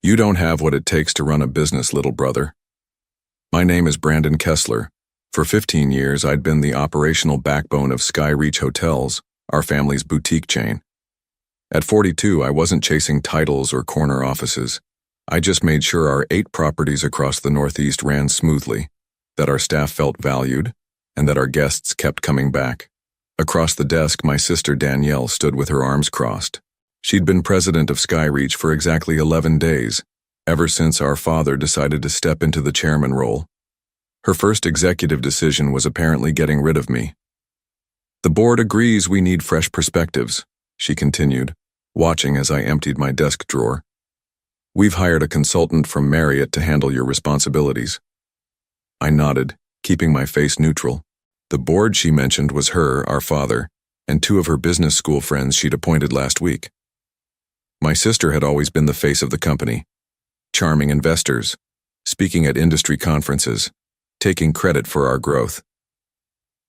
You don't have what it takes to run a business, little brother. My name is Brandon Kessler. For 15 years, I'd been the operational backbone of Skyreach Hotels, our family's boutique chain. At 42, I wasn't chasing titles or corner offices. I just made sure our 8 properties across the Northeast ran smoothly, that our staff felt valued, and that our guests kept coming back. Across the desk, my sister Danielle stood with her arms crossed. She'd been president of Skyreach for exactly 11 days, ever since our father decided to step into the chairman role. Her first executive decision was apparently getting rid of me. The board agrees we need fresh perspectives, she continued, watching as I emptied my desk drawer. We've hired a consultant from Marriott to handle your responsibilities. I nodded, keeping my face neutral. The board she mentioned was her, our father, and 2 of her business school friends she'd appointed last week. My sister had always been the face of the company, charming investors, speaking at industry conferences, taking credit for our growth.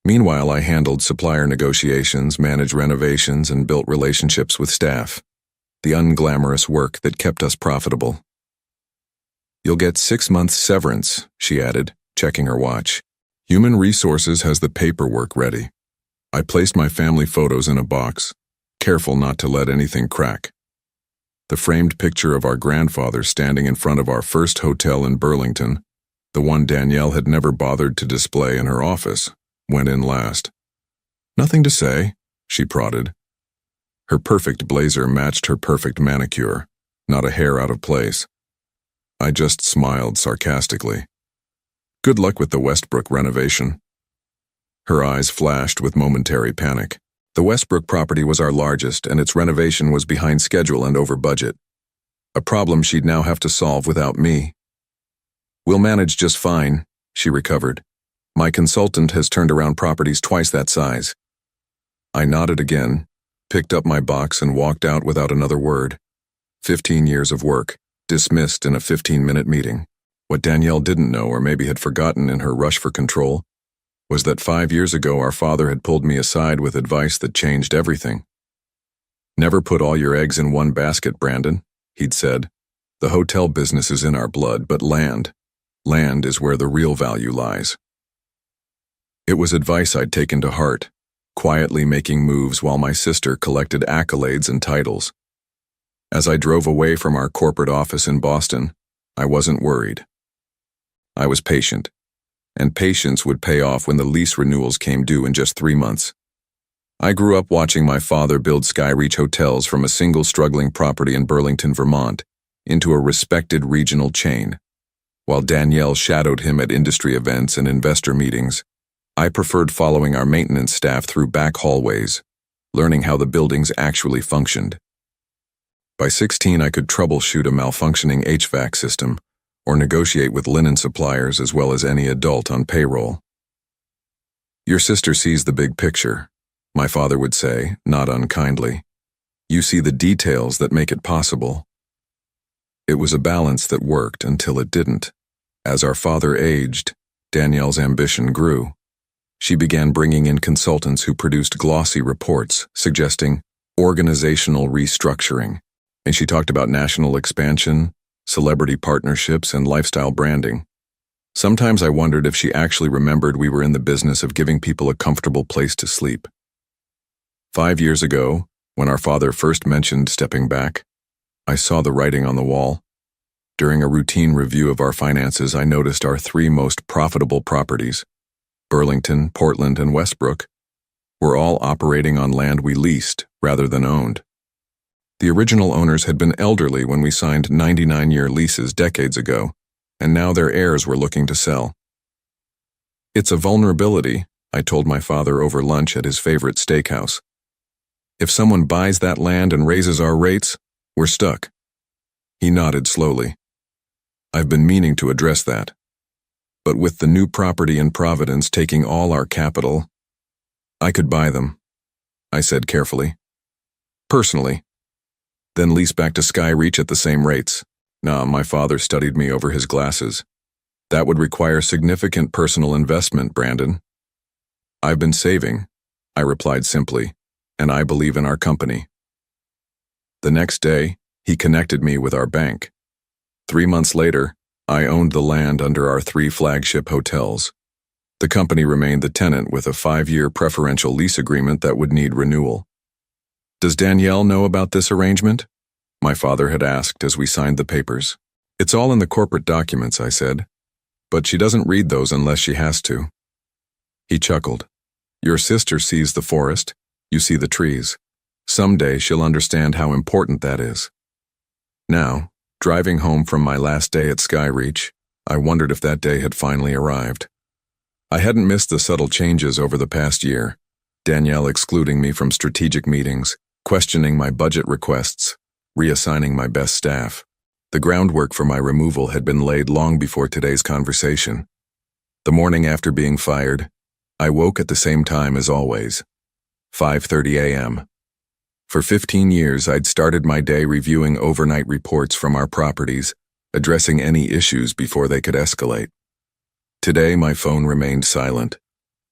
Meanwhile, I handled supplier negotiations, managed renovations, and built relationships with staff, the unglamorous work that kept us profitable. You'll get 6 months severance, she added, checking her watch. Human Resources has the paperwork ready. I placed my family photos in a box, careful not to let anything crack. The framed picture of our grandfather standing in front of our first hotel in Burlington, the one Danielle had never bothered to display in her office, went in last. Nothing to say, she prodded. Her perfect blazer matched her perfect manicure, not a hair out of place. I just smiled sarcastically. Good luck with the Westbrook renovation. Her eyes flashed with momentary panic. The Westbrook property was our largest, and its renovation was behind schedule and over budget. A problem she'd now have to solve without me. We'll manage just fine, she recovered. My consultant has turned around properties twice that size. I nodded again, picked up my box, and walked out without another word. 15 years of work, dismissed in a 15-minute meeting. What Danielle didn't know, or maybe had forgotten in her rush for control, was that 5 years ago our father had pulled me aside with advice that changed everything. Never put all your eggs in one basket, Brandon, he'd said. The hotel business is in our blood, but land is where the real value lies. It was advice I'd taken to heart, quietly making moves while my sister collected accolades and titles. As I drove away from our corporate office in Boston, I wasn't worried. I was patient, and patience would pay off when the lease renewals came due in just 3 months. I grew up watching my father build Skyreach Hotels from a single struggling property in Burlington, Vermont, into a respected regional chain. While Danielle shadowed him at industry events and investor meetings, I preferred following our maintenance staff through back hallways, learning how the buildings actually functioned. By 16, I could troubleshoot a malfunctioning HVAC system, or negotiate with linen suppliers as well as any adult on payroll. Your sister sees the big picture, my father would say, not unkindly. You see the details that make it possible. It was a balance that worked until it didn't. As our father aged, Danielle's ambition grew. She began bringing in consultants who produced glossy reports suggesting organizational restructuring, and she talked about national expansion, celebrity partnerships, and lifestyle branding. Sometimes I wondered if she actually remembered we were in the business of giving people a comfortable place to sleep. 5 years ago, when our father first mentioned stepping back, I saw the writing on the wall. During a routine review of our finances, I noticed our 3 most profitable properties, Burlington, Portland, and Westbrook, were all operating on land we leased rather than owned. The original owners had been elderly when we signed 99-year leases decades ago, and now their heirs were looking to sell. It's a vulnerability, I told my father over lunch at his favorite steakhouse. If someone buys that land and raises our rates, we're stuck. He nodded slowly. I've been meaning to address that. But with the new property in Providence taking all our capital, I could buy them, I said carefully. Personally. Then lease back to Skyreach at the same rates. Nah, my father studied me over his glasses. That would require significant personal investment, Brandon. I've been saving, I replied simply, and I believe in our company. The next day, he connected me with our bank. 3 months later, I owned the land under our 3 flagship hotels. The company remained the tenant with a 5-year preferential lease agreement that would need renewal. Does Danielle know about this arrangement? My father had asked as we signed the papers. It's all in the corporate documents, I said, but she doesn't read those unless she has to. He chuckled. Your sister sees the forest, you see the trees. Someday she'll understand how important that is. Now, driving home from my last day at Skyreach, I wondered if that day had finally arrived. I hadn't missed the subtle changes over the past year, Danielle excluding me from strategic meetings, questioning my budget requests, reassigning my best staff. The groundwork for my removal had been laid long before today's conversation. The morning after being fired, I woke at the same time as always, 5:30 a.m. For 15 years, I'd started my day reviewing overnight reports from our properties, addressing any issues before they could escalate. Today, my phone remained silent.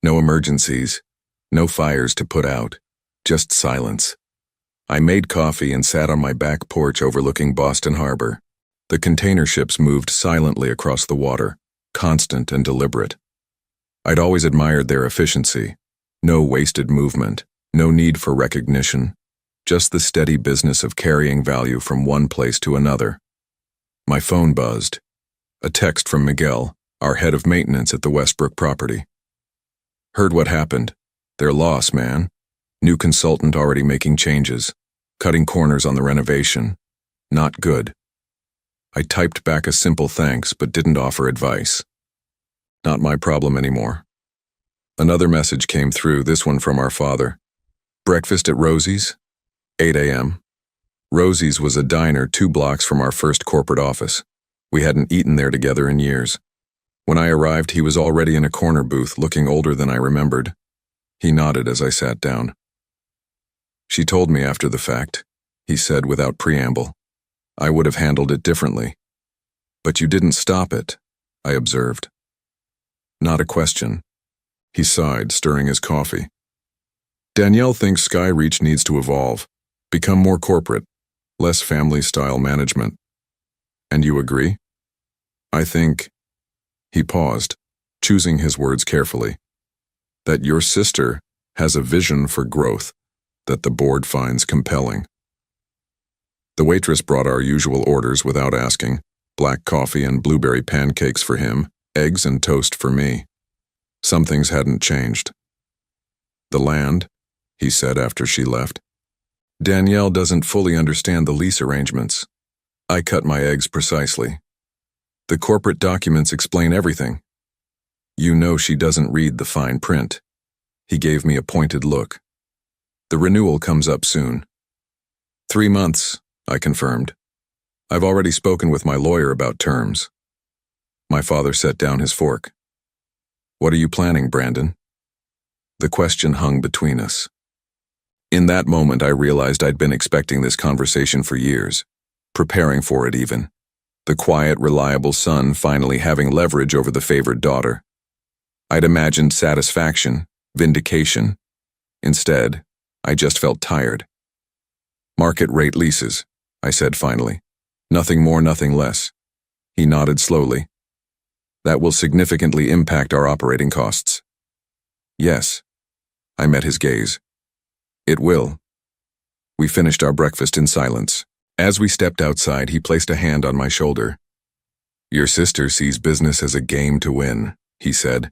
No emergencies, no fires to put out, just silence. I made coffee and sat on my back porch overlooking Boston Harbor. The container ships moved silently across the water, constant and deliberate. I'd always admired their efficiency. No wasted movement, no need for recognition, just the steady business of carrying value from one place to another. My phone buzzed. A text from Miguel, our head of maintenance at the Westbrook property. Heard what happened. Their loss, man. New consultant already making changes, cutting corners on the renovation. Not good. I typed back a simple thanks but didn't offer advice. Not my problem anymore. Another message came through, this one from our father. Breakfast at Rosie's? 8 a.m. Rosie's was a diner 2 blocks from our first corporate office. We hadn't eaten there together in years. When I arrived, he was already in a corner booth, looking older than I remembered. He nodded as I sat down. She told me after the fact, he said without preamble. I would have handled it differently. But you didn't stop it, I observed. Not a question. He sighed, stirring his coffee. Danielle thinks Skyreach needs to evolve, become more corporate, less family-style management. And you agree? I think... He paused, choosing his words carefully. That your sister has a vision for growth that the board finds compelling. The waitress brought our usual orders without asking, black coffee and blueberry pancakes for him, eggs and toast for me. Some things hadn't changed. The land, he said after she left. Danielle doesn't fully understand the lease arrangements. I cut my eggs precisely. The corporate documents explain everything. You know she doesn't read the fine print. He gave me a pointed look. The renewal comes up soon. 3 months, I confirmed. I've already spoken with my lawyer about terms. My father set down his fork. What are you planning, Brandon? The question hung between us. In that moment, I realized I'd been expecting this conversation for years, preparing for it even. The quiet, reliable son finally having leverage over the favored daughter. I'd imagined satisfaction, vindication. Instead, I just felt tired. Market rate leases, I said finally. Nothing more, nothing less. He nodded slowly. That will significantly impact our operating costs. Yes. I met his gaze. It will. We finished our breakfast in silence. As we stepped outside, he placed a hand on my shoulder. Your sister sees business as a game to win, he said.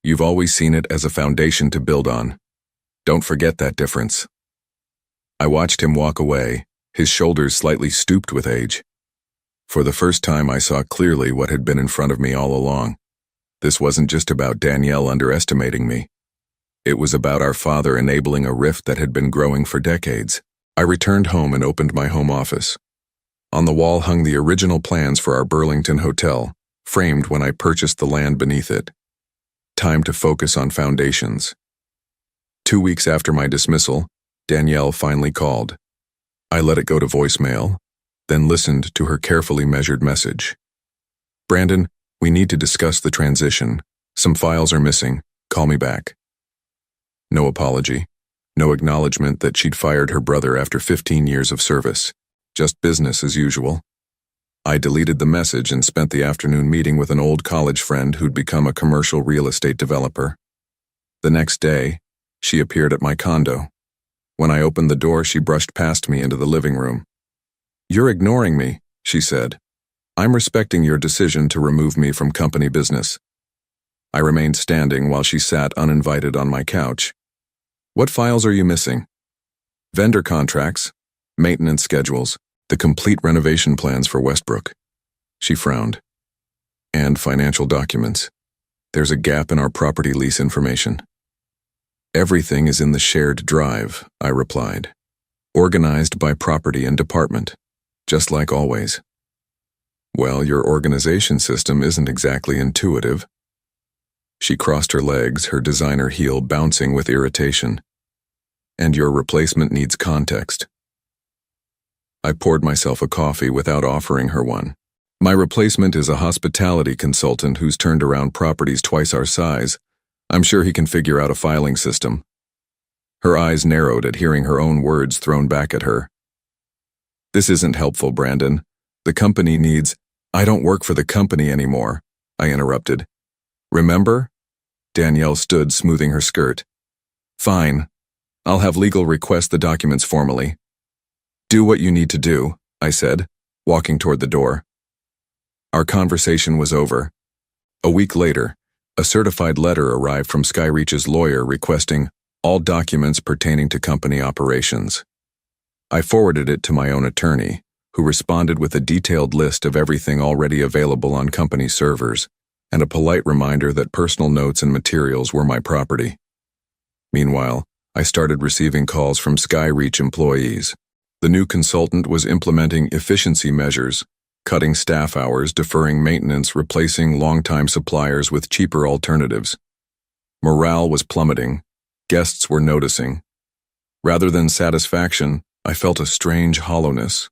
You've always seen it as a foundation to build on. Don't forget that difference. I watched him walk away, his shoulders slightly stooped with age. For the first time, I saw clearly what had been in front of me all along. This wasn't just about Danielle underestimating me. It was about our father enabling a rift that had been growing for decades. I returned home and opened my home office. On the wall hung the original plans for our Burlington hotel, framed when I purchased the land beneath it. Time to focus on foundations. 2 weeks after my dismissal, Danielle finally called. I let it go to voicemail, then listened to her carefully measured message. Brandon, we need to discuss the transition. Some files are missing. Call me back. No apology. No acknowledgement that she'd fired her brother after 15 years of service. Just business as usual. I deleted the message and spent the afternoon meeting with an old college friend who'd become a commercial real estate developer. The next day, she appeared at my condo. When I opened the door, she brushed past me into the living room. "You're ignoring me," she said. "I'm respecting your decision to remove me from company business." I remained standing while she sat uninvited on my couch. "What files are you missing?" "Vendor contracts, maintenance schedules, the complete renovation plans for Westbrook." She frowned. "And financial documents. There's a gap in our property lease information." "Everything is in the shared drive," I replied. "Organized by property and department, just like always." "Well, your organization system isn't exactly intuitive." She crossed her legs, her designer heel bouncing with irritation. "And your replacement needs context." I poured myself a coffee without offering her one. "My replacement is a hospitality consultant who's turned around properties twice our size. I'm sure he can figure out a filing system." Her eyes narrowed at hearing her own words thrown back at her. "This isn't helpful, Brandon. The company needs—" "I don't work for the company anymore," I interrupted. "Remember?" Danielle stood, smoothing her skirt. "Fine. I'll have legal request the documents formally." "Do what you need to do," I said, walking toward the door. Our conversation was over. A week later, a certified letter arrived from Skyreach's lawyer requesting all documents pertaining to company operations. I forwarded it to my own attorney, who responded with a detailed list of everything already available on company servers, and a polite reminder that personal notes and materials were my property. Meanwhile, I started receiving calls from Skyreach employees. The new consultant was implementing efficiency measures, cutting staff hours, deferring maintenance, replacing longtime suppliers with cheaper alternatives. Morale was plummeting. Guests were noticing. Rather than satisfaction, I felt a strange hollowness.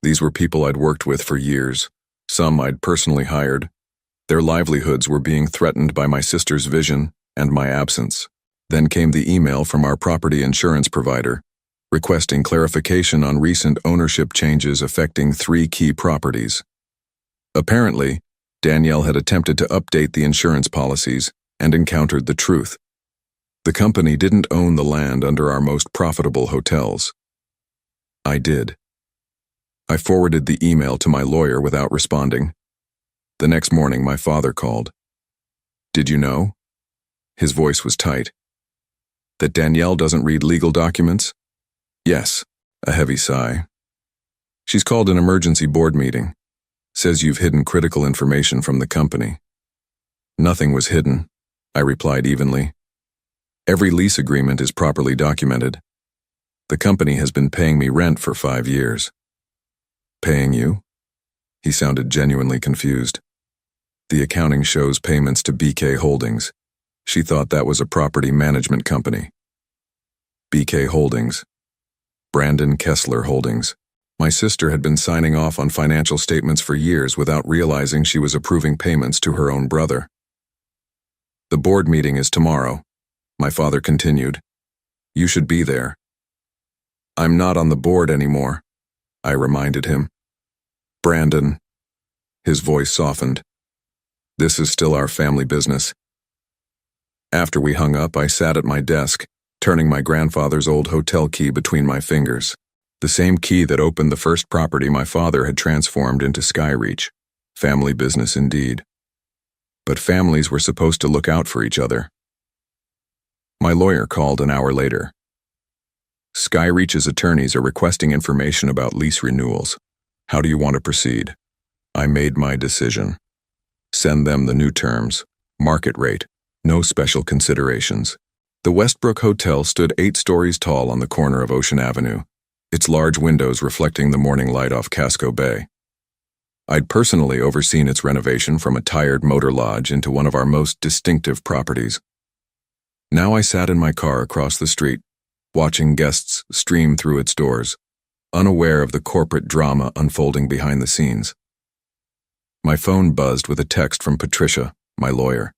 These were people I'd worked with for years, some I'd personally hired. Their livelihoods were being threatened by my sister's vision and my absence. Then came the email from our property insurance provider, requesting clarification on recent ownership changes affecting 3 key properties. Apparently, Danielle had attempted to update the insurance policies and encountered the truth. The company didn't own the land under our most profitable hotels. I did. I forwarded the email to my lawyer without responding. The next morning, my father called. "Did you know?" His voice was tight. "That Danielle doesn't read legal documents?" "Yes," a heavy sigh. "She's called an emergency board meeting. Says you've hidden critical information from the company." "Nothing was hidden," I replied evenly. "Every lease agreement is properly documented. The company has been paying me rent for 5 years." "Paying you?" He sounded genuinely confused. "The accounting shows payments to BK Holdings." She thought that was a property management company. BK Holdings. Brandon Kessler Holdings. My sister had been signing off on financial statements for years without realizing she was approving payments to her own brother. "The board meeting is tomorrow," my father continued. "You should be there." "I'm not on the board anymore," I reminded him. "Brandon." His voice softened. "This is still our family business." After we hung up, I sat at my desk, turning my grandfather's old hotel key between my fingers. The same key that opened the first property my father had transformed into Skyreach. Family business indeed. But families were supposed to look out for each other. My lawyer called an hour later. "Skyreach's attorneys are requesting information about lease renewals. How do you want to proceed?" I made my decision. Send them the new terms, market rate, no special considerations. The Westbrook Hotel stood 8 stories tall on the corner of Ocean Avenue, its large windows reflecting the morning light off Casco Bay. I'd personally overseen its renovation from a tired motor lodge into one of our most distinctive properties. Now I sat in my car across the street, watching guests stream through its doors, unaware of the corporate drama unfolding behind the scenes. My phone buzzed with a text from Patricia, my lawyer.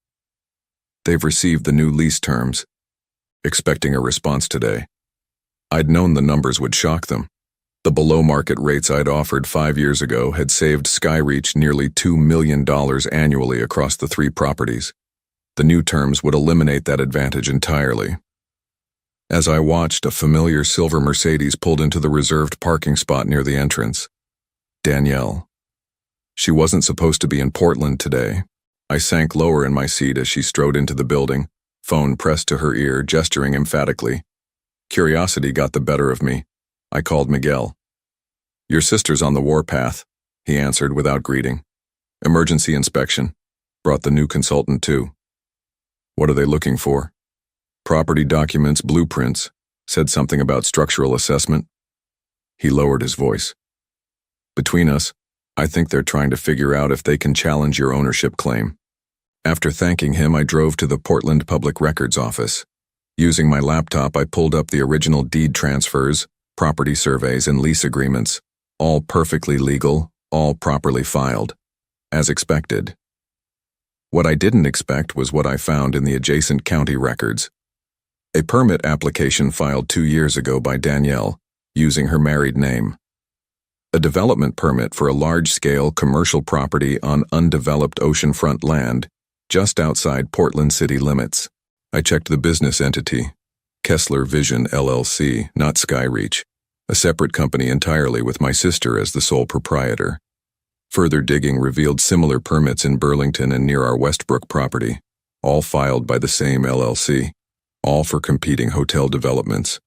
"They've received the new lease terms. Expecting a response today." I'd known the numbers would shock them. The below-market rates I'd offered 5 years ago had saved Skyreach nearly $2 million annually across the 3 properties. The new terms would eliminate that advantage entirely. As I watched, a familiar silver Mercedes pulled into the reserved parking spot near the entrance. Danielle. She wasn't supposed to be in Portland today. I sank lower in my seat as she strode into the building, phone pressed to her ear, gesturing emphatically. Curiosity got the better of me. I called Miguel. "Your sister's on the warpath," he answered without greeting. "Emergency inspection. Brought the new consultant too." "What are they looking for?" "Property documents, blueprints," said something about structural assessment. He lowered his voice. "Between us, I think they're trying to figure out if they can challenge your ownership claim." After thanking him, I drove to the Portland Public Records Office. Using my laptop, I pulled up the original deed transfers, property surveys, and lease agreements, all perfectly legal, all properly filed, as expected. What I didn't expect was what I found in the adjacent county records. A permit application filed 2 years ago by Danielle, using her married name. A development permit for a large-scale commercial property on undeveloped oceanfront land, just outside Portland city limits. I checked the business entity, Kessler Vision LLC, not Skyreach, a separate company entirely with my sister as the sole proprietor. Further digging revealed similar permits in Burlington and near our Westbrook property, all filed by the same LLC, all for competing hotel developments.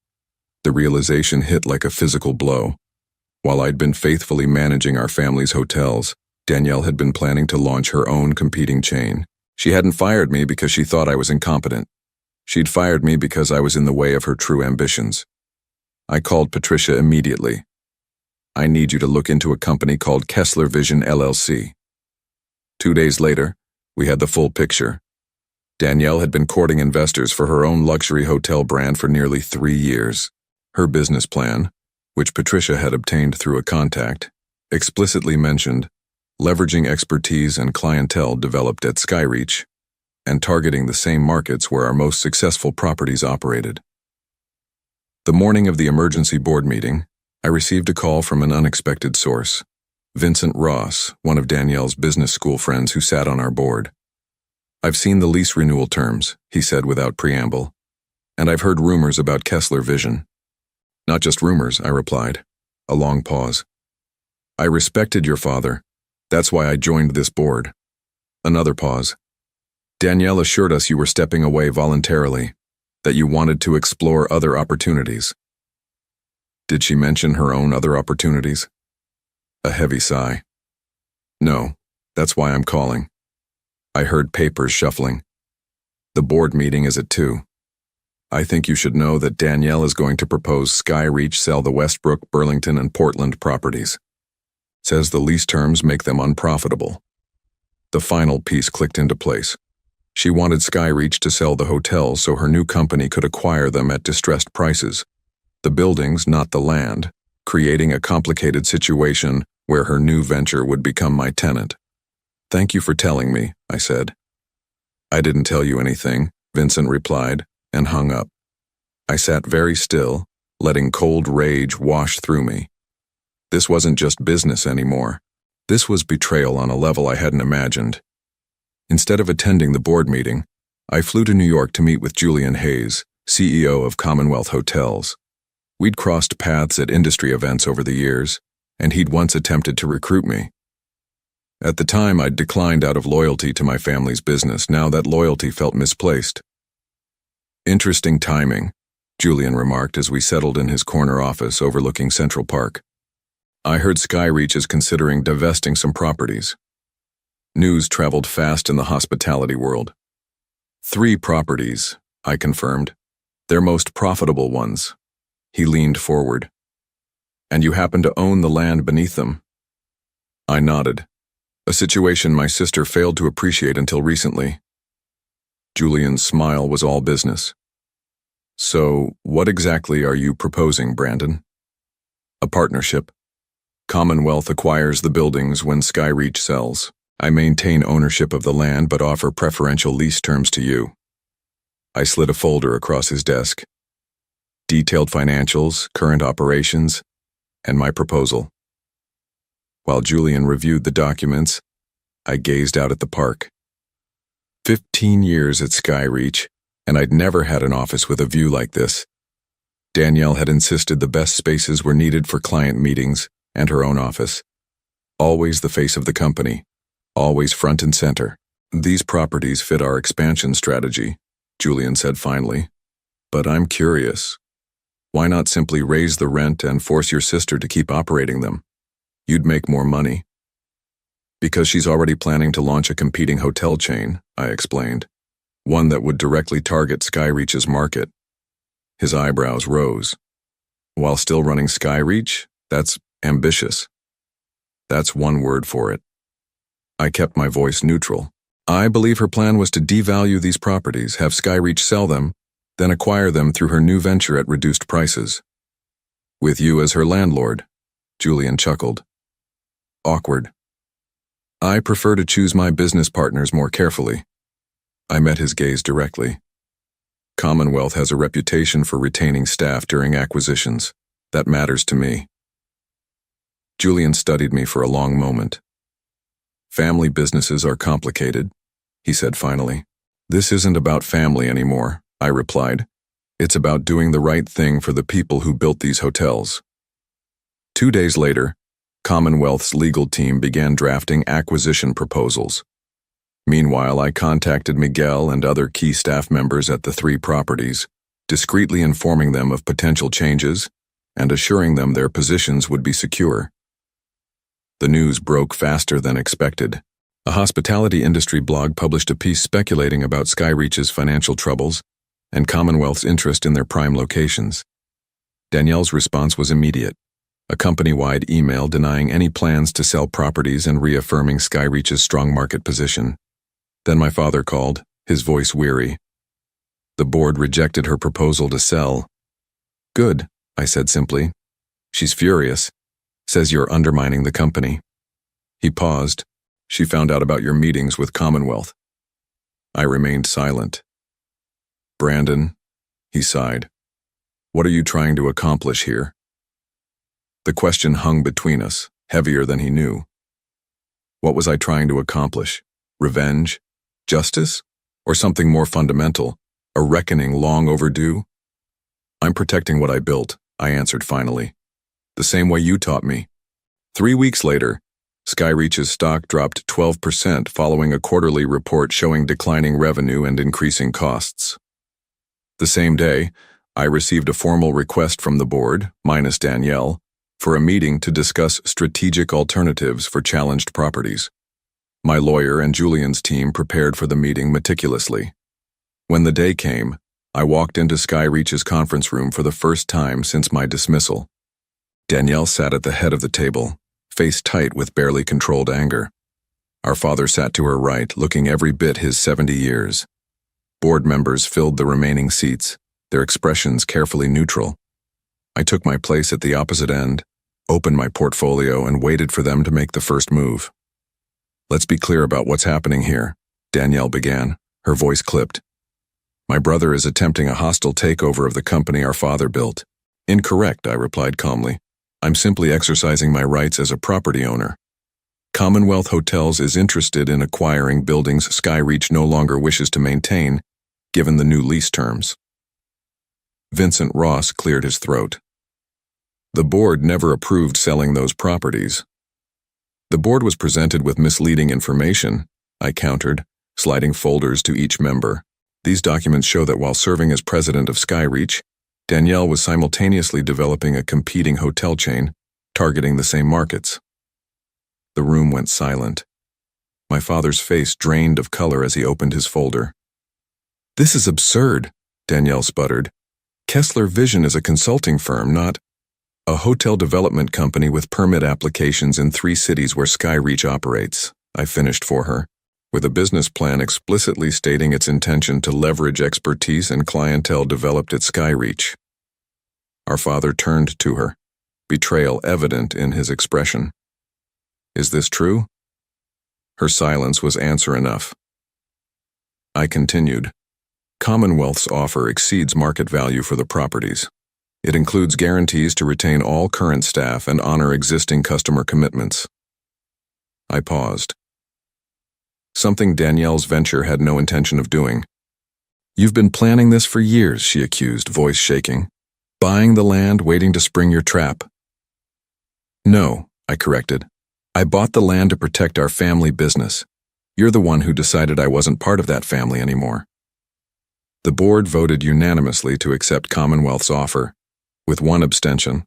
The realization hit like a physical blow. While I'd been faithfully managing our family's hotels, Danielle had been planning to launch her own competing chain. She hadn't fired me because she thought I was incompetent. She'd fired me because I was in the way of her true ambitions. I called Patricia immediately. "I need you to look into a company called Kessler Vision LLC." 2 days later, we had the full picture. Danielle had been courting investors for her own luxury hotel brand for nearly 3 years. Her business plan, which Patricia had obtained through a contact, explicitly mentioned leveraging expertise and clientele developed at Skyreach and targeting the same markets where our most successful properties operated. The morning of the emergency board meeting, I received a call from an unexpected source, Vincent Ross, one of Danielle's business school friends who sat on our board. "I've seen the lease renewal terms," he said without preamble, "and I've heard rumors about Kessler Vision." "Not just rumors," I replied. A long pause. "I respected your father. That's why I joined this board." Another pause. "Danielle assured us you were stepping away voluntarily, that you wanted to explore other opportunities." "Did she mention her own other opportunities?" A heavy sigh. "No, that's why I'm calling." I heard papers shuffling. "The board meeting is at 2. I think you should know that Danielle is going to propose Skyreach sell the Westbrook, Burlington, and Portland properties. Says the lease terms make them unprofitable." The final piece clicked into place. She wanted Skyreach to sell the hotels so her new company could acquire them at distressed prices. The buildings, not the land, creating a complicated situation where her new venture would become my tenant. "Thank you for telling me," I said. "I didn't tell you anything," Vincent replied, and hung up. I sat very still, letting cold rage wash through me. This wasn't just business anymore. This was betrayal on a level I hadn't imagined. Instead of attending the board meeting, I flew to New York to meet with Julian Hayes, CEO of Commonwealth Hotels. We'd crossed paths at industry events over the years, and he'd once attempted to recruit me. At the time, I'd declined out of loyalty to my family's business. Now that loyalty felt misplaced. "Interesting timing," Julian remarked as we settled in his corner office overlooking Central Park. "I heard Skyreach is considering divesting some properties." News traveled fast in the hospitality world. 3 properties, I confirmed. Their most profitable ones. He leaned forward. "And you happen to own the land beneath them?" I nodded, a situation my sister failed to appreciate until recently. Julian's smile was all business. "So, what exactly are you proposing, Brandon?" "A partnership. Commonwealth acquires the buildings when Skyreach sells. I maintain ownership of the land but offer preferential lease terms to you." I slid a folder across his desk. "Detailed financials, current operations, and my proposal. While Julian reviewed the documents, I gazed out at the park. 15 years at Skyreach, and I'd never had an office with a view like this. Danielle had insisted the best spaces were needed for client meetings and her own office. Always the face of the company, always front and center. These properties fit our expansion strategy, Julian said finally. But I'm curious. Why not simply raise the rent and force your sister to keep operating them? You'd make more money. Because she's already planning to launch a competing hotel chain, I explained. One that would directly target Skyreach's market. His eyebrows rose. While still running Skyreach, that's ambitious. That's one word for it. I kept my voice neutral. I believe her plan was to devalue these properties, have Skyreach sell them, then acquire them through her new venture at reduced prices. With you as her landlord, Julian chuckled. Awkward. I prefer to choose my business partners more carefully. I met his gaze directly. Commonwealth has a reputation for retaining staff during acquisitions. That matters to me. Julian studied me for a long moment. Family businesses are complicated, he said finally. This isn't about family anymore, I replied. It's about doing the right thing for the people who built these hotels. 2 days later, Commonwealth's legal team began drafting acquisition proposals. Meanwhile, I contacted Miguel and other key staff members at the 3 properties, discreetly informing them of potential changes and assuring them their positions would be secure. The news broke faster than expected. A hospitality industry blog published a piece speculating about Skyreach's financial troubles and Commonwealth's interest in their prime locations. Danielle's response was immediate. A company-wide email denying any plans to sell properties and reaffirming Skyreach's strong market position. Then my father called, his voice weary. The board rejected her proposal to sell. Good, I said simply. She's furious. Says you're undermining the company. He paused. She found out about your meetings with Commonwealth. I remained silent. Brandon, he sighed. What are you trying to accomplish here? The question hung between us, heavier than he knew. What was I trying to accomplish? Revenge? Justice? Or something more fundamental? A reckoning long overdue? I'm protecting what I built, I answered finally. The same way you taught me. 3 weeks later, Skyreach's stock dropped 12% following a quarterly report showing declining revenue and increasing costs. The same day, I received a formal request from the board, minus Danielle, for a meeting to discuss strategic alternatives for challenged properties. My lawyer and Julian's team prepared for the meeting meticulously. When the day came, I walked into Skyreach's conference room for the first time since my dismissal. Danielle sat at the head of the table, face tight with barely controlled anger. Our father sat to her right, looking every bit his 70 years. Board members filled the remaining seats, their expressions carefully neutral. I took my place at the opposite end, opened my portfolio, and waited for them to make the first move. Let's be clear about what's happening here, Danielle began, her voice clipped. My brother is attempting a hostile takeover of the company our father built. Incorrect, I replied calmly. I'm simply exercising my rights as a property owner. Commonwealth Hotels is interested in acquiring buildings Skyreach no longer wishes to maintain, given the new lease terms. Vincent Ross cleared his throat. The board never approved selling those properties. The board was presented with misleading information, I countered, sliding folders to each member. These documents show that while serving as president of Skyreach, Danielle was simultaneously developing a competing hotel chain, targeting the same markets. The room went silent. My father's face drained of color as he opened his folder. This is absurd, Danielle sputtered. Kessler Vision is a consulting firm, not a hotel development company with permit applications in 3 cities where Skyreach operates, I finished for her, with a business plan explicitly stating its intention to leverage expertise and clientele developed at Skyreach. Our father turned to her, betrayal evident in his expression. Is this true? Her silence was answer enough. I continued. Commonwealth's offer exceeds market value for the properties. It includes guarantees to retain all current staff and honor existing customer commitments. I paused. Something Danielle's venture had no intention of doing. You've been planning this for years, she accused, voice shaking. Buying the land, waiting to spring your trap. No, I corrected. I bought the land to protect our family business. You're the one who decided I wasn't part of that family anymore. The board voted unanimously to accept Commonwealth's offer, with one abstention,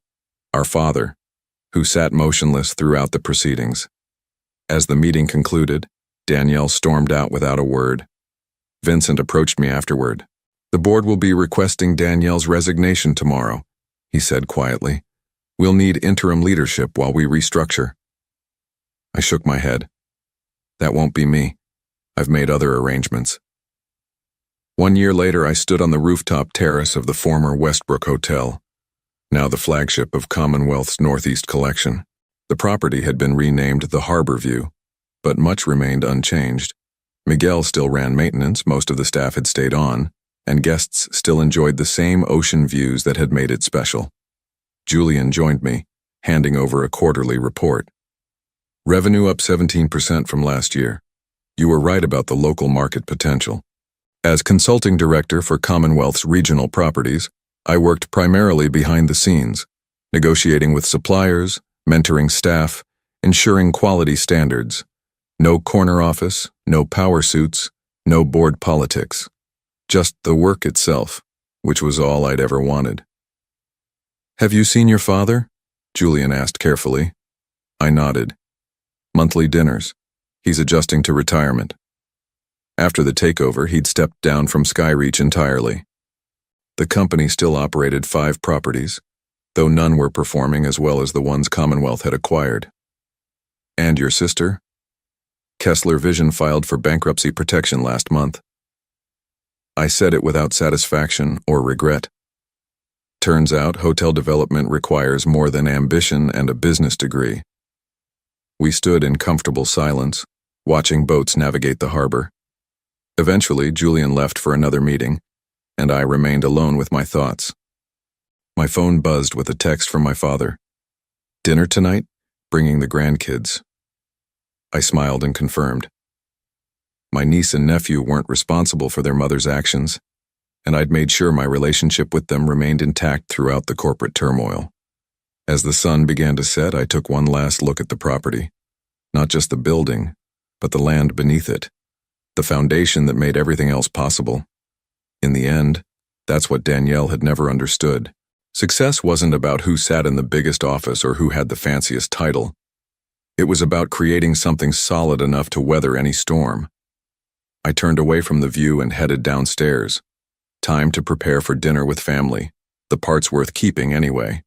our father, who sat motionless throughout the proceedings. As the meeting concluded, Danielle stormed out without a word. Vincent approached me afterward. The board will be requesting Danielle's resignation tomorrow, he said quietly. We'll need interim leadership while we restructure. I shook my head. That won't be me. I've made other arrangements. 1 year later, I stood on the rooftop terrace of the former Westbrook Hotel, now the flagship of Commonwealth's Northeast Collection. The property had been renamed the Harbor View, but much remained unchanged. Miguel still ran maintenance, most of the staff had stayed on, and guests still enjoyed the same ocean views that had made it special. Julian joined me, handing over a quarterly report. Revenue up 17% from last year. You were right about the local market potential. As consulting director for Commonwealth's regional properties, I worked primarily behind the scenes, negotiating with suppliers, mentoring staff, ensuring quality standards. No corner office, no power suits, no board politics. Just the work itself, which was all I'd ever wanted. Have you seen your father? Julian asked carefully. I nodded. Monthly dinners. He's adjusting to retirement. After the takeover, he'd stepped down from Skyreach entirely. The company still operated 5 properties, though none were performing as well as the ones Commonwealth had acquired. And your sister? Kessler Vision filed for bankruptcy protection last month. I said it without satisfaction or regret. Turns out hotel development requires more than ambition and a business degree. We stood in comfortable silence, watching boats navigate the harbor. Eventually, Julian left for another meeting, and I remained alone with my thoughts. My phone buzzed with a text from my father. Dinner tonight? Bringing the grandkids. I smiled and confirmed. My niece and nephew weren't responsible for their mother's actions, and I'd made sure my relationship with them remained intact throughout the corporate turmoil. As the sun began to set, I took one last look at the property. Not just the building, but the land beneath it. The foundation that made everything else possible. In the end, that's what Danielle had never understood. Success wasn't about who sat in the biggest office or who had the fanciest title. It was about creating something solid enough to weather any storm. I turned away from the view and headed downstairs. Time to prepare for dinner with family, the parts worth keeping anyway.